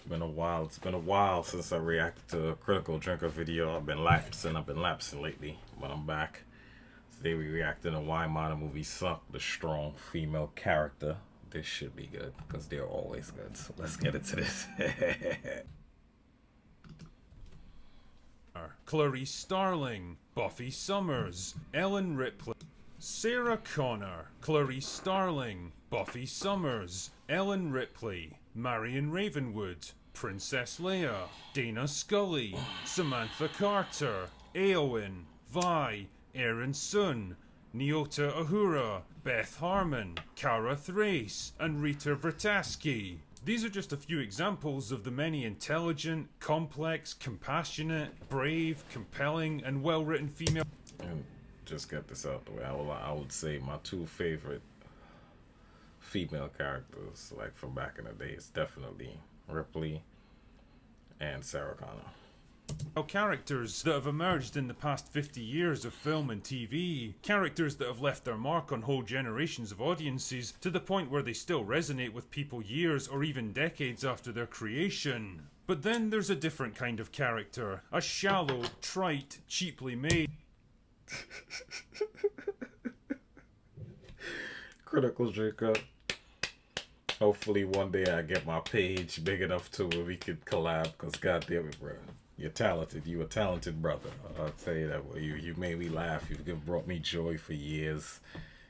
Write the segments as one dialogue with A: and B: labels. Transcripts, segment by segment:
A: been a while. It's been a while since I reacted to a Critical Drinker video. I've been lapsing lately, but I'm back. Today we reacted to why modern movies suck. The strong female character. This should be good because they're always good. So let's get into this.
B: Clarice Starling, Buffy Summers, Ellen Ripley, Sarah Connor, Clarice Starling, Buffy Summers, Ellen Ripley, Marion Ravenwood, Princess Leia, Dana Scully, Samantha Carter, Eowyn, Vi, Aaron Sun, Nyota Ahura, Beth Harmon, Cara Thrace, and Rita Vertasky. These are just a few examples of the many intelligent, complex, compassionate, brave, compelling, and well-written female...
A: And just get this out the way. I would say my two favorite female characters, like from back in the day, is definitely Ripley and Sarah Connor.
B: Characters that have emerged in the past 50 years of film and TV. Characters that have left their mark on whole generations of audiences to the point where they still resonate with people years or even decades after their creation. But then there's a different kind of character. A shallow, trite, cheaply made...
A: Critical Drinker. Hopefully one day I get my page big enough to where we could collab, because goddamn it, bro. You're talented. You a talented brother. I'll tell you that way. You made me laugh. You've brought me joy for years.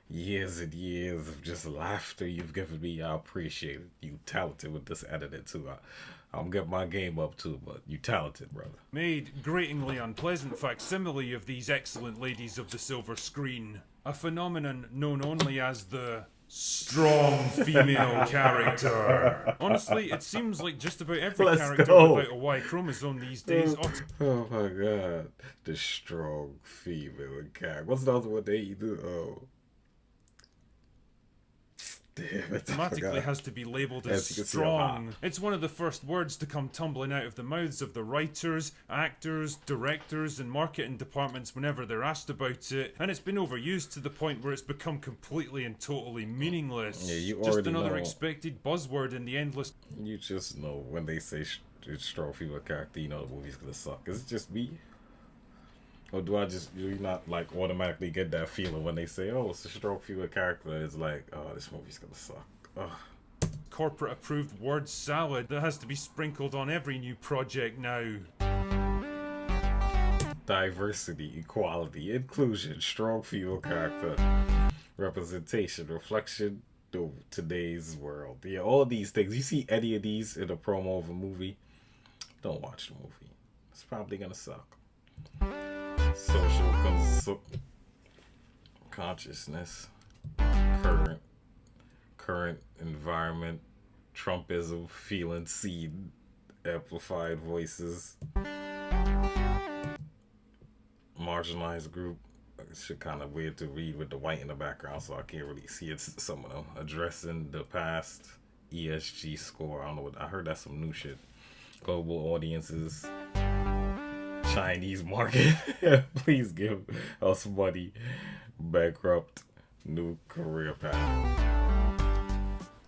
A: Years and years of just laughter you've given me. I appreciate it. You talented with this editing too. I'm getting my game up too, but you talented, brother.
B: Made gratingly unpleasant facsimile of these excellent ladies of the silver screen. A phenomenon known only as the strong female character. Honestly, it seems like just about every character without a Y chromosome these days.
A: Oh my god. The strong female character. What's the other one they do? Oh. Damn it,
B: automatically has to be labelled as strong. It's one of the first words to come tumbling out of the mouths of the writers, actors, directors, and marketing departments whenever they're asked about it, and it's been overused to the point where it's become completely and totally meaningless.
A: Yeah, you
B: just another
A: know.
B: Expected buzzword in the endless...
A: You just know when they say strong female character, you know the movie's gonna suck. Is it just me? Or do you not like automatically get that feeling when they say, oh, it's a strong female character? It's like, oh, this movie's gonna suck. Ugh.
B: Corporate approved word salad that has to be sprinkled on every new project now.
A: Diversity, equality, inclusion, strong female character, representation, reflection of today's world. Yeah, all these things. You see any of these in a promo of a movie, don't watch the movie. It's probably gonna suck. Social consciousness, current environment, Trumpism, feeling, seed, amplified voices, marginalized group. It's shit kind of weird to read with the white in the background, so I can't really see it. Some of them addressing the past, ESG score. I don't know what I heard. That's some new shit. Global audiences. Chinese market. Please give us money. Bankrupt. New career path.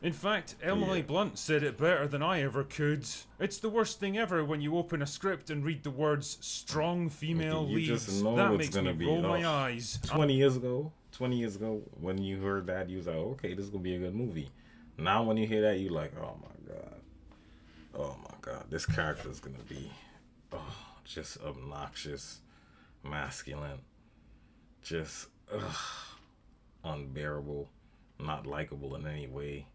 B: In fact, Emily Blunt said it better than I ever could. It's the worst thing ever when you open a script and read the words strong female
A: you
B: leads.
A: Just know
B: that
A: it's
B: makes
A: gonna
B: me
A: be
B: roll my eyes.
A: 20 years ago, when you heard that, you was like, okay, this is gonna be a good movie. Now when you hear that, you like, oh my god, this character is gonna be just obnoxious, masculine, just unbearable, not likable in any way.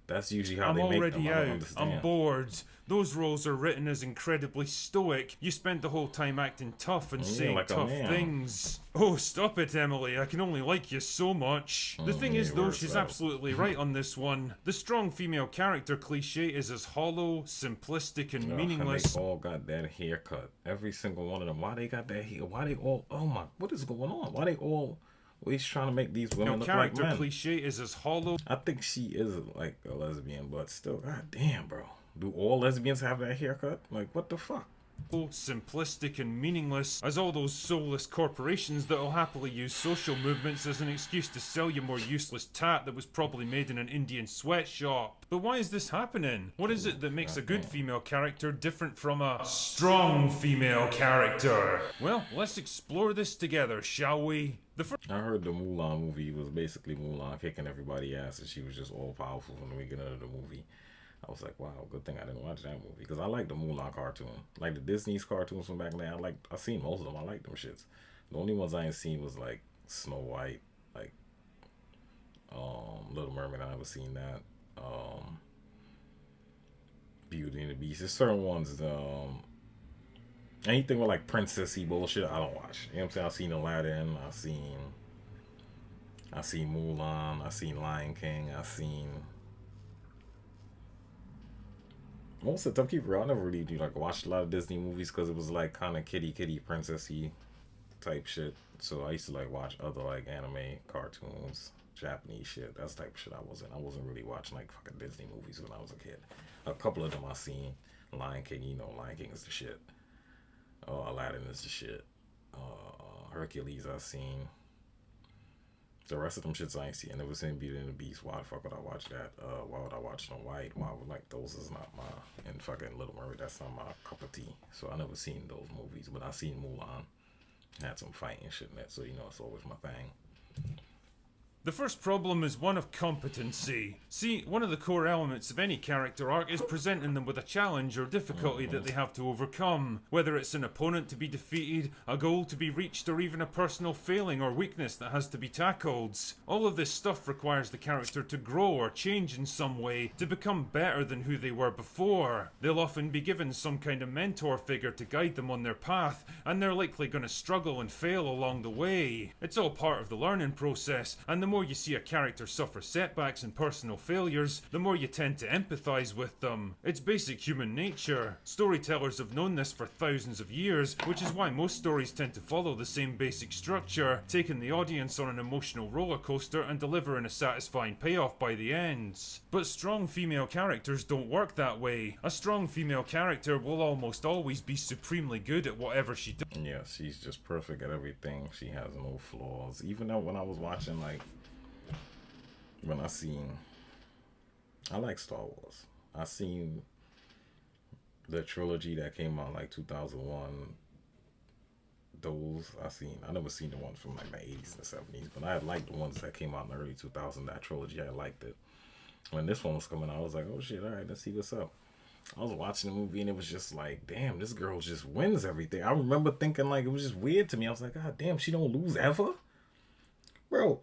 A: That's usually how they make them.
B: I'm already out. I'm bored. Those roles are written as incredibly stoic. You spend the whole time acting tough and saying like tough things. Oh, stop it, Emily. I can only like you so much. The thing is, though, she's absolutely right on this one. The strong female character cliche is as hollow, simplistic, and meaningless.
A: And they all got that haircut. Every single one of them. Why they got that hair? Why they all... Oh my... What is going on? Why they all... Well, he's trying to make these women look like men.
B: Character cliche is as hollow.
A: I think she is like a lesbian, but still, god damn, bro. Do all lesbians have that haircut? Like, what the fuck?
B: simplistic and meaningless as all those soulless corporations that'll happily use social movements as an excuse to sell you more useless tat that was probably made in an Indian sweatshop. But why is this happening? What is it that makes a good female character different from a strong female character? Well, let's explore this together, shall we?
A: I heard the Mulan movie was basically Mulan kicking everybody ass, and she was just all powerful from the beginning of the movie. I was like, wow, good thing I didn't watch that movie, because I like the Mulan cartoon, like the Disney's cartoons from back in the day. I seen most of them. I like them shits. The only ones I ain't seen was like Snow White, like Little Mermaid. I never seen that. Beauty and the Beast. There's certain ones. Anything with like princessy bullshit, I don't watch. You know what I'm saying? I've seen Aladdin. I seen Mulan. I seen Lion King. I seen most of the time. Keep real. I never really watched a lot of Disney movies because it was like kind of kitty princessy type shit. So I used to like watch other like anime, cartoons, Japanese shit. That's the type of shit I wasn't really watching like fucking Disney movies when I was a kid. A couple of them I seen. Lion King, Lion King is the shit. Aladdin is the shit. Hercules I seen. The rest of them shits I ain't seen. I never seen Beauty and the Beast. Why the fuck would I watch that? Why would I watch Snow White? Why would those is not my, and fucking Little Mermaid, that's not my cup of tea. So I never seen those movies, but I seen Mulan. Had some fighting shit in that, so it's always my thing.
B: The first problem is one of competency. See, one of the core elements of any character arc is presenting them with a challenge or difficulty that they have to overcome. Whether it's an opponent to be defeated, a goal to be reached, or even a personal failing or weakness that has to be tackled. All of this stuff requires the character to grow or change in some way to become better than who they were before. They'll often be given some kind of mentor figure to guide them on their path, and they're likely going to struggle and fail along the way. It's all part of the learning process, and the more you see a character suffer setbacks and personal failures, the more you tend to empathize with them. It's basic human nature. Storytellers have known this for thousands of years, which is why most stories tend to follow the same basic structure, taking the audience on an emotional roller coaster and delivering a satisfying payoff by the end. But strong female characters don't work that way. A strong female character will almost always be supremely good at whatever she does.
A: Yeah, she's just perfect at everything. She has no flaws. Even though when I was watching I like Star Wars. I seen the trilogy that came out like 2001. I never seen the ones from like the 80s and the 70s, but I liked the ones that came out in the early 2000s. That trilogy, I liked it. When this one was coming out, I was like, oh shit, alright, let's see what's up. I was watching the movie and it was just like, damn, this girl just wins everything. I remember thinking like, it was just weird to me. I was like, god damn, she don't lose ever? Bro,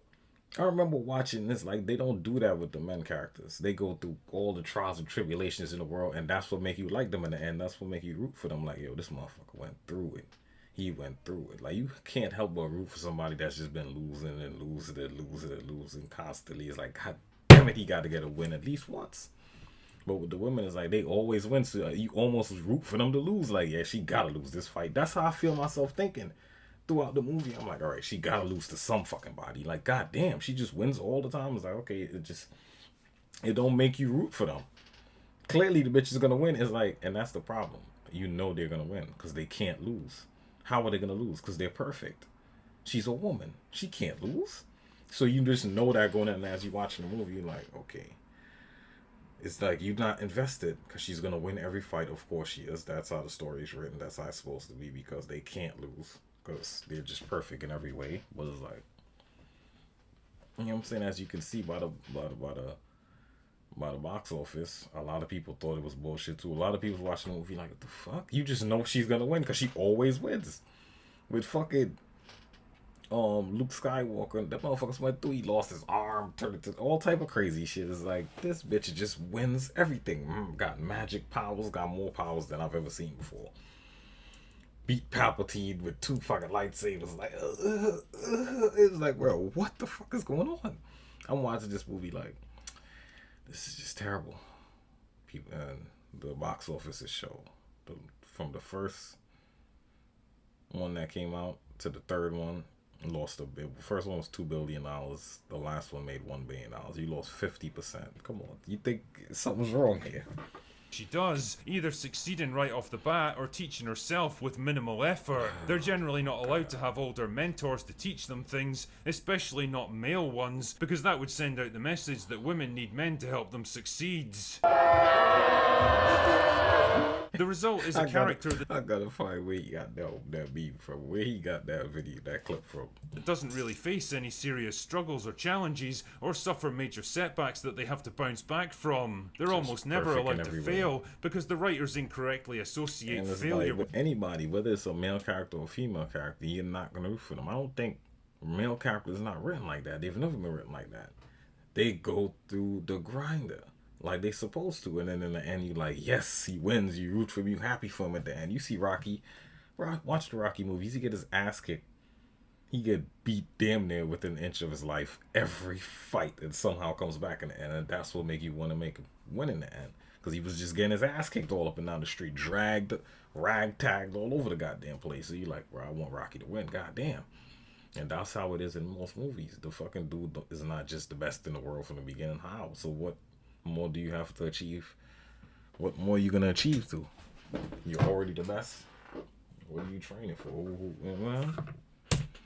A: I remember watching this, like, they don't do that with the men characters. They go through all the trials and tribulations in the world, and that's what make you like them in the end. That's what make you root for them. Like, yo, this motherfucker went through it. He went through it. Like, you can't help but root for somebody that's just been losing and losing constantly. It's like, god damn it, he got to get a win at least once. But with the women, it's like, they always win, so you almost root for them to lose. Like, yeah, she got to lose this fight. That's how I feel myself thinking. Throughout the movie, I'm like, all right, she gotta lose to some fucking body. Like, goddamn, she just wins all the time. It's like, okay, it don't make you root for them. Clearly, the bitch is gonna win. It's like, and that's the problem. You know they're gonna win because they can't lose. How are they gonna lose? Because they're perfect. She's a woman. She can't lose. So you just know that going in, and as you watching the movie, you're like, okay. It's like you're not invested because she's gonna win every fight. Of course she is. That's how the story is written. That's how it's supposed to be because they can't lose. Because they're just perfect in every way. But it's like, you know what I'm saying? As you can see by the box office, a lot of people thought it was bullshit too. A lot of people watching the movie like, what the fuck? You just know she's gonna win because she always wins. With fucking Luke Skywalker, that motherfucker went through. He lost his arm, turned it to all type of crazy shit. It's like, this bitch just wins everything. Got magic powers, got more powers than I've ever seen before. Beat Palpatine with 2 fucking lightsabers. Like, it was like, bro, what the fuck is going on? I'm watching this movie like, this is just terrible. People, and the box office is show. From the first one that came out to the third one, lost a bit. The first one was $2 billion. The last one made $1 billion. You lost 50%. Come on, you think something's wrong here?
B: she does, either succeeding right off the bat or teaching herself with minimal effort. They're generally not allowed to have older mentors to teach them things, especially not male ones, because that would send out the message that women need men to help them succeed. The result is a character
A: I gotta find where he got that meme from. Where he got that video, that clip from.
B: that doesn't really face any serious struggles or challenges or suffer major setbacks that they have to bounce back from. They're almost never
A: perfect in
B: allowed to
A: every way.
B: fail because the writers incorrectly associate
A: And it's
B: failure
A: like
B: with
A: with anybody, whether it's a male character or a female character, you're not gonna root for them. I don't think male characters not written like that. They've never been written like that. They go through the grinder like they supposed to, and then in the end you like, yes, he wins. You root for him. You happy for him at the end. You see Rocky, watch the Rocky movies. He get his ass kicked. He get beat damn near within an inch of his life every fight, and somehow comes back in the end, and that's what make you want to make him win in the end, because he was just getting his ass kicked all up and down the street, dragged, ragtagged all over the goddamn place. So you like, bro, I want Rocky to win, goddamn. And that's how it is in most movies. The fucking dude is not just the best in the world from the beginning. How? So what more do you have to achieve? What more are you gonna achieve to? You're already the best. What are you training for? Well,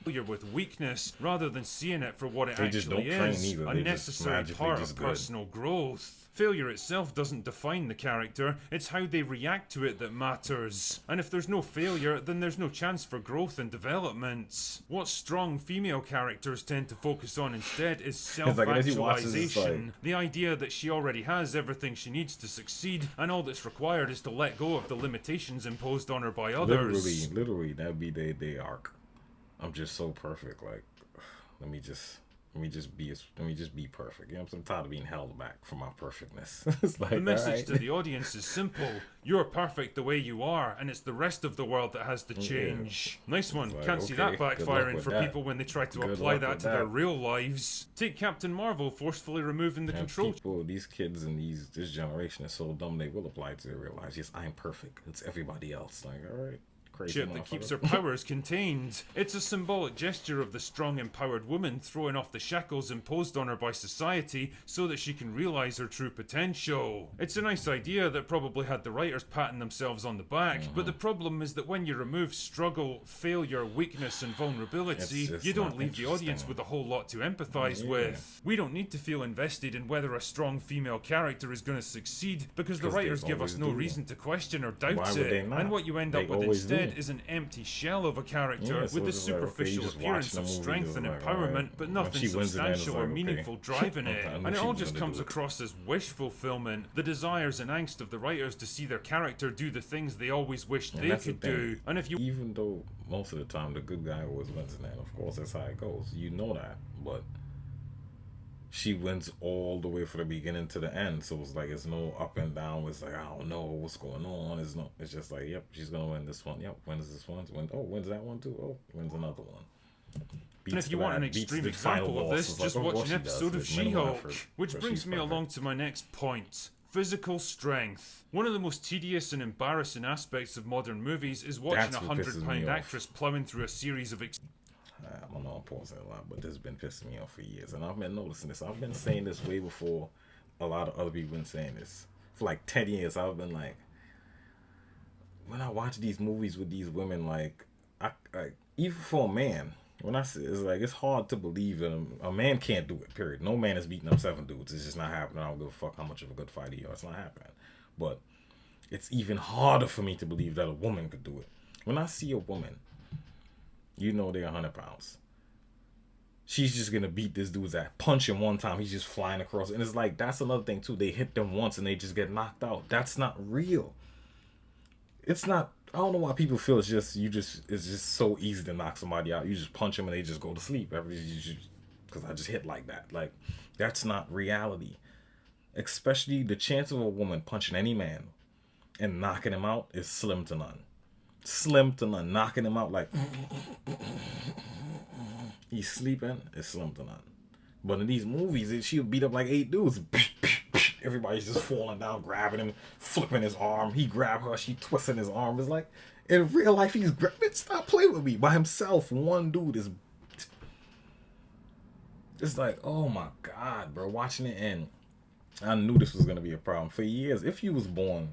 B: failure with weakness rather than seeing it for what it
A: They just
B: actually
A: don't train
B: is,
A: either.
B: a
A: They just
B: necessary
A: magically
B: part
A: just
B: of
A: good.
B: personal growth. Failure itself doesn't define the character, it's how they react to it that matters. And if there's no failure, then there's no chance for growth and development. What strong female characters tend to focus on instead is
A: like, as he watches, it's
B: self-actualization.
A: like-
B: The idea that she already has everything she needs to succeed, and all that's required is to let go of the limitations imposed on her by others.
A: literally, that'd be their arc. I'm just so perfect. Like, let me just be perfect. You know what I'm saying? I'm tired of being held back from my perfectness. It's like,
B: The message
A: alright.
B: to the audience is simple. You're perfect the way you are, and it's the rest of the world that has to change. Nice one.
A: It's like,
B: Can't see that
A: okay, good luck
B: backfiring
A: with
B: for
A: that.
B: people when they try to
A: Good
B: apply
A: luck
B: that
A: with
B: to their
A: that.
B: real lives. Take Captain Marvel forcefully removing the
A: And
B: control
A: people, these kids and this generation is so dumb they will apply it to their real lives. Yes, I'm perfect. It's everybody else. Like, all right, crazy
B: chip that keeps her
A: motherfucker.
B: powers contained. It's a symbolic gesture of the strong, empowered woman throwing off the shackles imposed on her by society so that she can realize her true potential. It's a nice idea that probably had the writers patting themselves on the back, but the problem is that when you remove struggle, failure, weakness, and vulnerability,
A: It's just
B: you don't
A: not
B: leave the audience
A: interesting.
B: with a whole lot to empathize with. We don't need to feel invested in whether a strong female character is going to succeed because the
A: 'Cause they
B: writers give us
A: always
B: no
A: do.
B: reason to question or doubt
A: Why would they
B: it.
A: not?
B: And what you end
A: They
B: up with
A: always do.
B: instead is an empty shell of a character
A: Yeah, so
B: with the
A: it's like, okay, you
B: superficial
A: just
B: appearance
A: watch
B: of
A: the movie,
B: strength
A: it's
B: and
A: like,
B: empowerment,
A: alright.
B: but
A: When
B: nothing
A: she wins, then it's
B: substantial
A: like,
B: or
A: okay.
B: meaningful drive in it.
A: I knew
B: And it
A: she
B: all
A: was
B: just
A: gonna
B: comes
A: do it.
B: across as wish fulfillment, the desires and angst of the writers to see their character do the things they always wished
A: And
B: they
A: that's the
B: could
A: thing.
B: do. And if you
A: Even though most of the time the good guy always wins in that, of course that's how it goes. You know that, but she wins all the way from the beginning to the end. So it's like it's no up and down. It's like I don't know what's going on. It's just like, yep, she's gonna win this one. Yep, wins this one. Wins that one too. Oh, wins another one.
B: And if you want an extreme example of this, just watch an episode of She-Hulk. Which brings me along to my next point. Physical strength. One of the most tedious and embarrassing aspects of modern movies is watching
A: That's
B: a
A: what pisses me
B: 100-pound
A: off.
B: actress plowing through a series of
A: I don't know, I'm pausing a lot, but this has been pissing me off for years. And I've been noticing this. I've been saying this way before a lot of other people been saying this. For like 10 years, I've been like, when I watch these movies with these women, like even for a man, when I say it's like, it's hard to believe that a man can't do it, period. No man is beating up 7 dudes. It's just not happening. I don't give a fuck how much of a good fighter you are. It's not happening. But it's even harder for me to believe that a woman could do it. When I see a woman, you know they're 100 pounds. She's just gonna beat this dude's ass. Punch him one time, he's just flying across. And it's like, that's another thing too. They hit them once and they just get knocked out. That's not real. It's not. I don't know why people feel it's just so easy to knock somebody out. You just punch them and they just go to sleep. Because I just hit like that. Like, that's not reality. Especially the chance of a woman punching any man and knocking him out is slim to none. Slim to none. Knocking him out like he's sleeping is slim to none. But in these movies, she'll beat up like 8 dudes. Everybody's just falling down, grabbing him, flipping his arm. He grab her, she twisting his arm. It's like, in real life, he's grabbing. Stop playing with me. By himself, one dude is. It's like, oh my God, bro. Watching it and I knew this was gonna be a problem for years. If you was born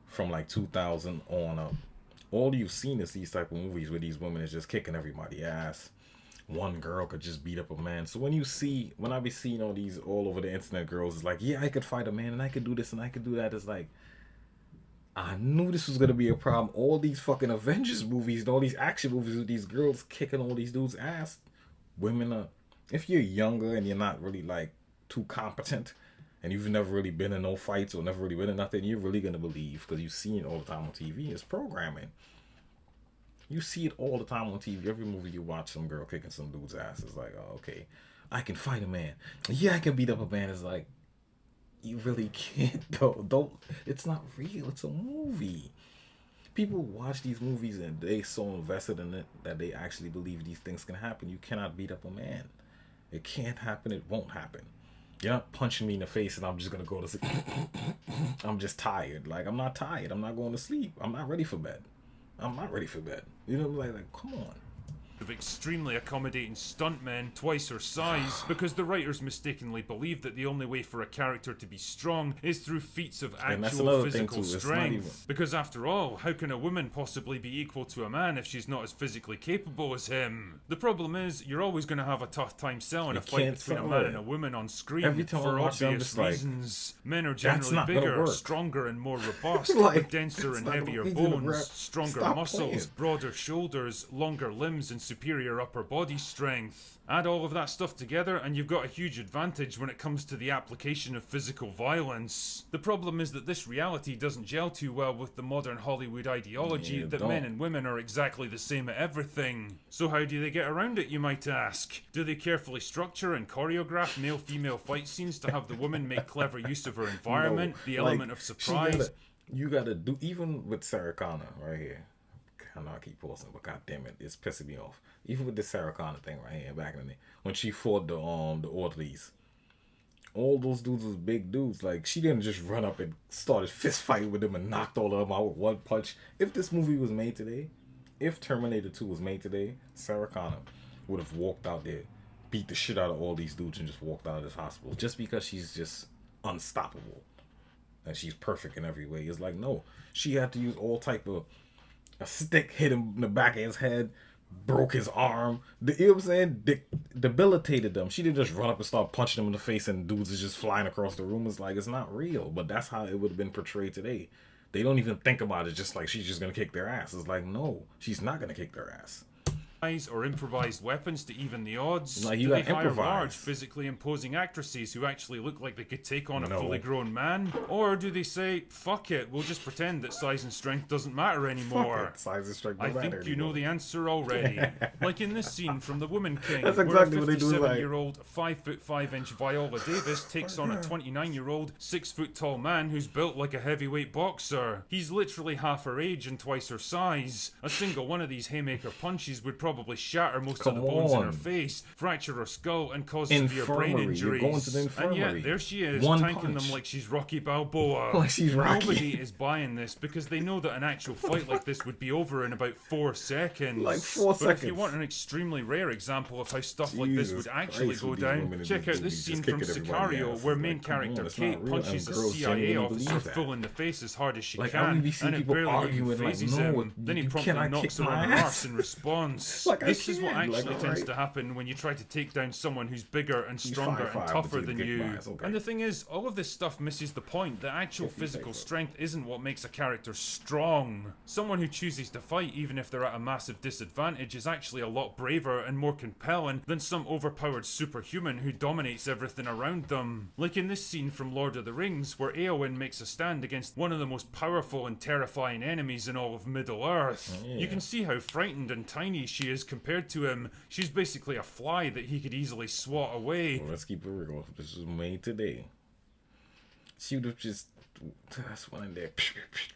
A: from like 2000 on up, all you've seen is these type of movies where these women is just kicking everybody ass. One girl could just beat up a man. So when I be seeing all these all over the internet girls, it's like, yeah, I could fight a man and I could do this and I could do that. It's like, I knew this was gonna be a problem. All these fucking Avengers movies and all these action movies with these girls kicking all these dudes' ass. Women are, if you're younger and you're not really like too competent, and you've never really been in no fights or never really been in nothing, you're really gonna believe because you see it all the time on TV. It's programming. You see it all the time on TV. Every movie you watch, some girl kicking some dude's ass. It's like, oh, okay, I can fight a man. Yeah, I can beat up a man. It's like, you really can't though. Don't. It's not real. It's a movie. People watch these movies and they so invested in it that they actually believe these things can happen. You cannot beat up a man. It can't happen. It won't happen. You're not punching me in the face and I'm just gonna go to sleep. I'm just tired. Like, I'm not tired. I'm not going to sleep. I'm not ready for bed. I'm not ready for bed. You know, like come on.
B: Of extremely accommodating stuntmen twice her size because the writers mistakenly believed that the only way for a character to be strong is through feats of actual physical strength. Because after all, how can a woman possibly be equal to a man if she's not as physically capable as him? The problem is, you're always going to have a tough time selling a fight between a man and a woman on screen for obvious reasons. Men are generally bigger, stronger and more robust, with denser and heavier bones, stronger muscles, broader shoulders, longer limbs and superior upper body strength. Add all of that stuff together and you've got a huge advantage when it comes to the application of physical violence. The problem is that this reality doesn't gel too well with the modern Hollywood ideology that men and women are exactly the same at everything. So how do they get around it, you might ask? Do they carefully structure and choreograph male-female fight scenes to have the woman make clever use of her environment, the element of surprise?
A: You gotta do, even with Sarah Connor right here. I know I keep pausing, but god damn it, it's pissing me off. Even with the Sarah Connor thing right here back in the day, when she fought the orderlies, all those dudes was big dudes. Like, she didn't just run up and started fist fighting with them and knocked all of them out with one punch. If this movie was made today, if Terminator 2 was made today, Sarah Connor would have walked out there, beat the shit out of all these dudes and just walked out of this hospital just because she's just unstoppable and she's perfect in every way. It's like, no, she had to use all type of, a stick hit him in the back of his head, broke his arm. You know what I'm saying? Debilitated them. She didn't just run up and start punching them in the face and dudes is just flying across the room. It's like, it's not real. But that's how it would have been portrayed today. They don't even think about it, just like she's just going to kick their ass. It's like, no, she's not going to kick their ass.
B: Or improvised weapons to even the odds?
A: Like,
B: do they hire large, physically imposing actresses who actually look like they could take on a fully grown man? Or do they say, fuck it, we'll just pretend that size and strength doesn't matter anymore?
A: Size and strength
B: I think you know the answer already. Like in this scene from The Woman King,
A: that's exactly
B: where a 57-year-old,
A: like...
B: 5'5" Viola Davis takes on a 29-year-old, 6-foot-tall man who's built like a heavyweight boxer. He's literally half her age and twice her size. A single one of these haymaker punches would probably shatter most of the bones in her face, fracture her skull, and cause severe brain injuries.
A: You're going to the infirmary.
B: And yet, there she is, tanking them like she's Rocky Balboa.
A: Like she's Rocky.
B: Nobody is buying this because they know that an actual fight like this would be over in about 4 seconds.
A: Like 4 seconds.
B: But if you want an extremely rare example of how stuff like this would actually go down, check out this scene from Sicario, where main character Kate punches a CIA officer full in the face as hard as she can, and it barely even phases him. Then he promptly knocks her on the arse in response. This is what actually tends to happen when you try to take down someone who's bigger and stronger and tougher than you. And the thing is, all of this stuff misses the point that actual physical strength isn't what makes a character strong. Someone who chooses to fight even if they're at a massive disadvantage is actually a lot braver and more compelling than some overpowered superhuman who dominates everything around them. Like in this scene from Lord of the Rings, where Eowyn makes a stand against one of the most powerful and terrifying enemies in all of Middle-earth. You can see how frightened and tiny she is compared to him. She's basically a fly that he could easily swat away.
A: Well, let's keep it real. If this was made today, she would have just went in there,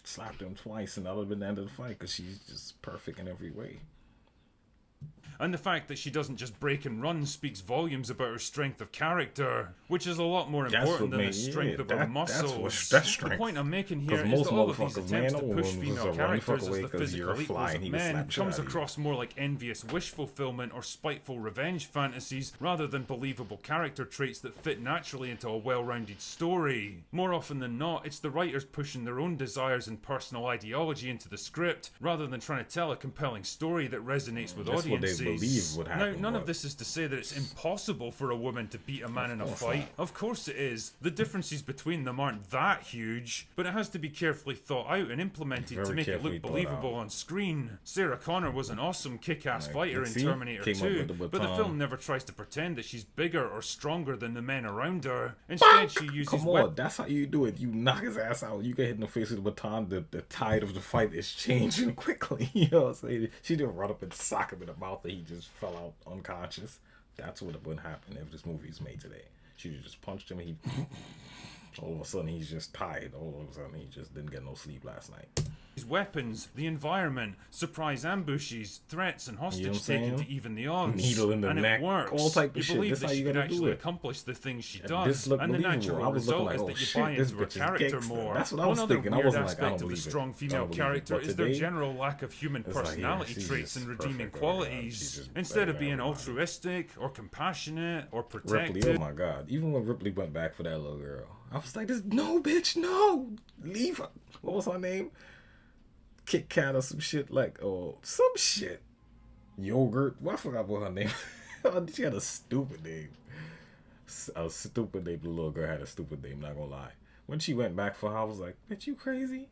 A: slapped him twice, and that would have been the end of the fight because she's just perfect in every way.
B: And the fact that she doesn't just break and run speaks volumes about her strength of character, which is a lot more important than the strength of her muscles.
A: That's strength.
B: The point I'm making here is that all of these attempts to push female characters as the physical equals of men comes across more like envious wish fulfillment or spiteful revenge fantasies rather than believable character traits that fit naturally into a well-rounded story. More often than not, it's the writers pushing their own desires and personal ideology into the script rather than trying to tell a compelling story that resonates with audiences.
A: What they believe would happen.
B: Now, none of this is to say that it's impossible for a woman to beat a man in a fight. Of course it is. The differences between them aren't that huge, but it has to be carefully thought out and implemented to make it look believable on screen. Sarah Connor was an awesome kick-ass fighter in Terminator 2, but the film never tries to pretend that she's bigger or stronger than the men around her. Instead, she uses
A: Come on, that's how you do it. You knock his ass out. You get hit in the face with the baton. The tide of the fight is changing quickly. You know what I'm saying? She didn't run up and sock him in the mouth and he just fell out unconscious. That's what would happen if this movie is made today. She just punched him and he... all of a sudden he's just tired. All of a sudden he just didn't get no sleep last night.
B: Weapons, the environment, surprise ambushes, threats, and hostage taking to even the odds.
A: Needle in the neck,
B: it works.
A: all type of shit.
B: You believe that
A: she
B: can actually accomplish the things she does, and the natural result is that you buy into her character more.
A: That's what I was thinking.
B: One other weird aspect of the strong female character is their general lack of human personality traits and redeeming qualities. Instead of being altruistic or compassionate or protective.
A: Ripley, oh my god! Even when Ripley went back for that little girl, I was like, "No, bitch, no, leave her." What was her name? Kit Kat or some shit some shit. Yogurt. Well, I forgot what her name. She had a stupid name. A stupid name. The little girl had a stupid name. Not gonna lie. When she went back for her, I was like, "Bitch, you crazy?"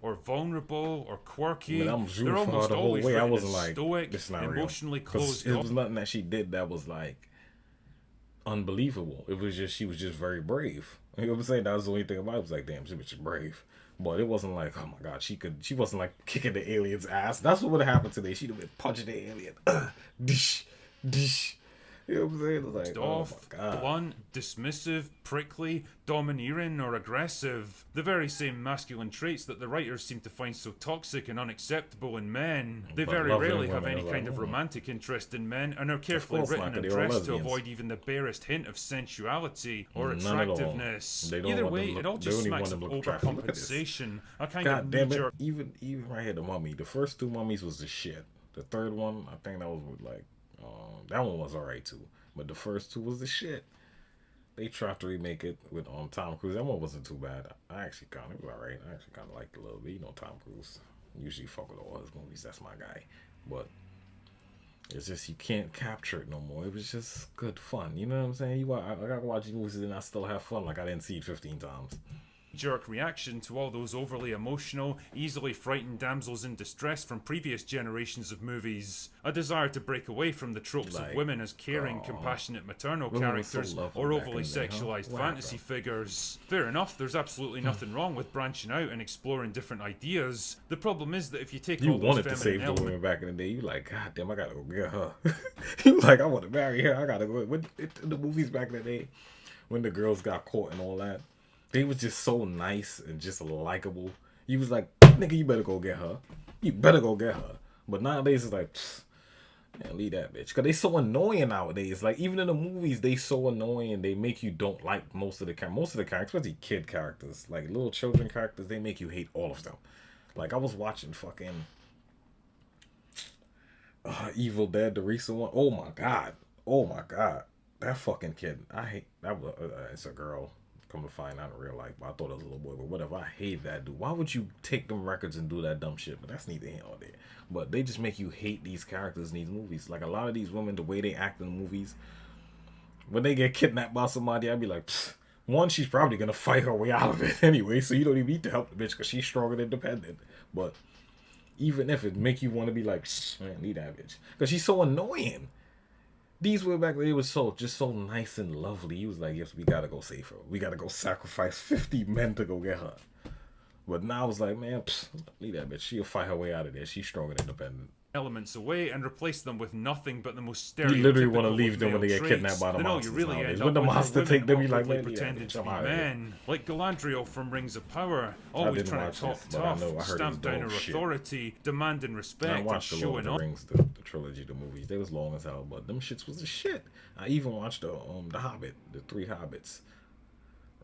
B: Or vulnerable or quirky.
A: I'm They're almost the whole way. I wasn't like
B: stoic,
A: this is not
B: emotionally
A: real.
B: closed.
A: It was nothing that she did that was like unbelievable. It was just she was just very brave. You know what I'm saying? That was the only thing about it. I was like, damn, she was brave. But it wasn't like, oh my god, she wasn't like kicking the alien's ass. That's what would have happened today. She'd have been punching the alien. Dish, dish. You know what I'm saying? It was like, oh my god.
B: Blunt, dismissive, prickly, domineering, or aggressive. The very same masculine traits that the writers seem to find so toxic and unacceptable in men. They very rarely have any kind of romantic interest in men and are carefully written and dressed to avoid even the barest hint of sensuality or attractiveness. Either way, it all just smacks of overcompensation. A kind of knee-jerk.
A: Even right here, the Mummy. The first two Mummies was the shit. The third one, I think that was like, that one was alright too. But the first two was the shit. They tried to remake it with Tom Cruise. That one wasn't too bad. I actually kind of, it was alright. I actually kind of liked it a little bit. You know, Tom Cruise. Usually fuck with all his movies. That's my guy. But it's just, you can't capture it no more. It was just good fun. You know what I'm saying? I gotta watch these movies and I still have fun. Like I didn't see it 15 times.
B: Jerk reaction to all those overly emotional, easily frightened damsels in distress from previous generations of movies. A desire to break away from the tropes of women as caring, compassionate maternal characters or overly sexualized fantasy figures. Fair enough, there's absolutely nothing wrong with branching out and exploring different ideas. The problem is that if you take all those
A: wanted to save the women back in the day, you like, god damn, I gotta go get her. You like, I want to marry her, I gotta go. When the movies back in the day, when the girls got caught and all that, they was just so nice and just likable. You was like, nigga, you better go get her. You better go get her. But nowadays it's like, man, leave that bitch. Because they so annoying nowadays. Like, even in the movies, they so annoying. They make you don't like most of the characters, especially kid characters. Like, little children characters, they make you hate all of them. Like, I was watching fucking Evil Dead, the recent one. Oh, my God. Oh, my God. That fucking kid. I hate that. It's a girl. Come to find out in real life, but I thought it was a little boy. But whatever, I hate that dude. Why would you take them records and do that dumb shit? But that's neither here nor there. But they just make you hate these characters in these movies. Like a lot of these women, the way they act in the movies, when they get kidnapped by somebody, I'd be like, one, she's probably gonna fight her way out of it anyway, so you don't even need to help the bitch because she's strong and independent. But even if it make you want to be like, man, need that bitch, because she's so annoying. These were back when it was so nice and lovely. He was like, yes, we gotta go save her. We gotta go sacrifice 50 men to go get her. But now I was like, man, leave that bitch. She'll fight her way out of there. She's strong and independent.
B: elements away and replace them with nothing but the most stereotypical
A: You literally want to
B: of
A: leave them when
B: male
A: they get
B: traits,
A: kidnapped by the
B: then all
A: monsters
B: you really
A: nowadays.
B: end
A: When
B: up
A: the
B: with are
A: monster
B: women
A: take them, you like,
B: awkwardly
A: man, yeah,
B: pretending to
A: I'm
B: be
A: outta here.
B: men, like Galadriel from Rings of Power, always
A: didn't
B: trying
A: watch
B: to talk
A: this, but I
B: tough,
A: know- I heard
B: stamp
A: it's
B: down her
A: dog shit.
B: authority, demanding
A: I
B: respect, and
A: watched the Lord
B: showing
A: of
B: off.
A: the Rings, the trilogy, the movies. They was long as hell, but them shits was the shit. I even watched the Hobbit, the 3 Hobbits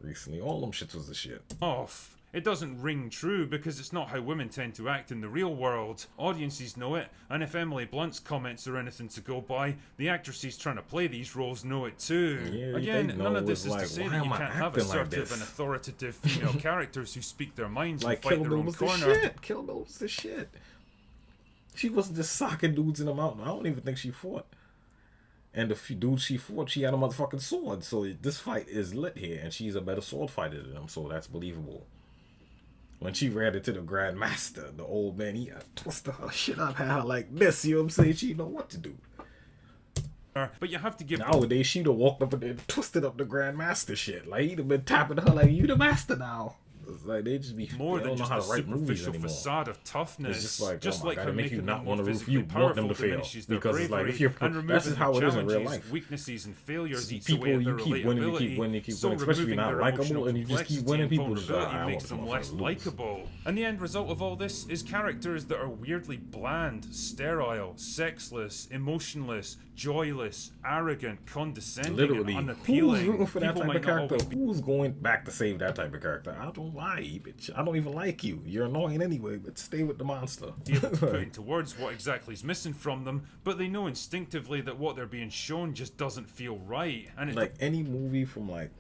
A: recently. All them shits was the shit.
B: Off. It doesn't ring true because it's not how women tend to act in the real world. Audiences know it, and if Emily Blunt's comments are anything to go by, the actresses trying to play these roles know it too.
A: Yeah,
B: Again,
A: they
B: none
A: know
B: of this is
A: it's
B: to
A: like,
B: say
A: why
B: that you
A: am I
B: can't have
A: acting like
B: assertive
A: this?
B: and authoritative female characters who speak their minds
A: Like
B: and fight
A: Kill
B: their
A: Bill
B: own
A: was the
B: corner.
A: shit. Kill Bill was the shit. She wasn't just socking dudes in the mountain. I don't even think she fought. And the dude she fought, she had a motherfucking sword. So this fight is lit here, and she's a better sword fighter than him. So that's believable. When she ran into the Grand Master, the old man, he twisted her shit up, had her like this. You know what I'm saying? She didn't know what to do.
B: But you have to give
A: Nowadays, she'd have walked up and then twisted up the Grand Master shit. Like, he'd have been tapping her like, you the master now. It's like, they just be,
B: more
A: they
B: than
A: don't know
B: just
A: how
B: a
A: to write movies
B: superficial
A: anymore.
B: facade of toughness.
A: It's just like, oh my
B: like
A: God,
B: her
A: it make you
B: making
A: not
B: them
A: want
B: more
A: to
B: physically
A: refute, want them
B: powerful
A: to fail.
B: diminishes their
A: Because it's like,
B: bravery,
A: if you're,
B: and
A: that's
B: removing
A: just how
B: their
A: it is in real
B: challenges,
A: life.
B: weaknesses and failures eats
A: People,
B: away at
A: you
B: their
A: keep winning, you keep
B: relatability.
A: winning, you keep
B: So
A: winning, especially if you're
B: removing
A: not
B: their
A: likable,
B: emotional
A: and you just keep
B: complexity
A: winning,
B: and
A: people just like,
B: vulnerability
A: I want
B: makes
A: this
B: them
A: motherfucker
B: less
A: to lose.
B: likable. And the end result of all this is characters that are weirdly bland, sterile, sexless, emotionless, joyless, arrogant, condescending,
A: Literally,
B: and
A: who's
B: unappealing.
A: rooting for that
B: People
A: type
B: might
A: of
B: not
A: character?
B: always be
A: Who's going back to save that type of character? I don't like, bitch. I don't even like you. You're annoying anyway, but stay with the monster.
B: able to put into words what exactly is missing from them, but they know instinctively that what they're being shown just doesn't feel right. And it
A: Like any movie from like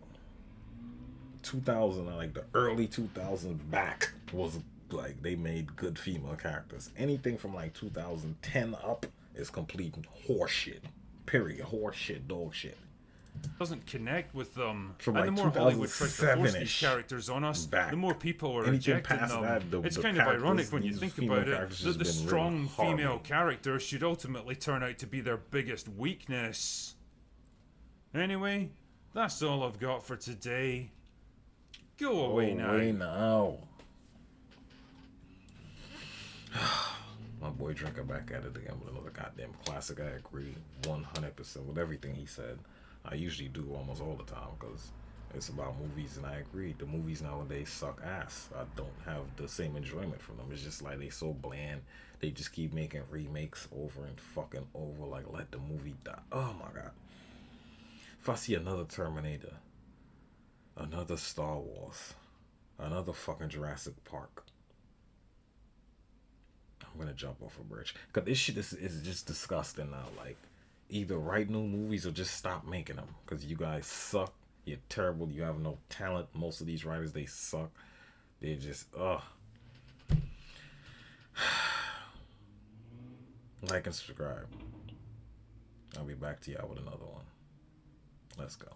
A: 2000, like the early 2000s back, was like they made good female characters. Anything from like 2010 up is complete horseshit. Period. Horseshit, dog shit.
B: doesn't connect with them.
A: From,
B: And
A: like,
B: the more Hollywood tries to force
A: 2007-ish
B: these characters on us,
A: back.
B: the more people are
A: Anything
B: rejecting
A: past
B: them.
A: that,
B: It's
A: the
B: kind of ironic
A: characters,
B: when you
A: these
B: think
A: female
B: about it
A: characters
B: that
A: has
B: the
A: been
B: strong
A: written
B: female
A: horribly.
B: character should ultimately turn out to be their biggest weakness. Anyway, that's all I've got for today. Go away now.
A: Away now. My boy Drinker back at it again with another goddamn classic. I agree 100% with everything he said. I usually do almost all the time because it's about movies, and I agree. The movies nowadays suck ass. I don't have the same enjoyment from them. It's just like they so bland. They just keep making remakes over and fucking over. Like, let the movie die. Oh my God. If I see another Terminator, another Star Wars, another fucking Jurassic Park, I'm gonna jump off a bridge. Cause this shit is just disgusting now. Like, either write new movies or just stop making them. Cause you guys suck. You're terrible. You have no talent. Most of these writers, they suck. They're just like and subscribe. I'll be back to y'all with another one. Let's go.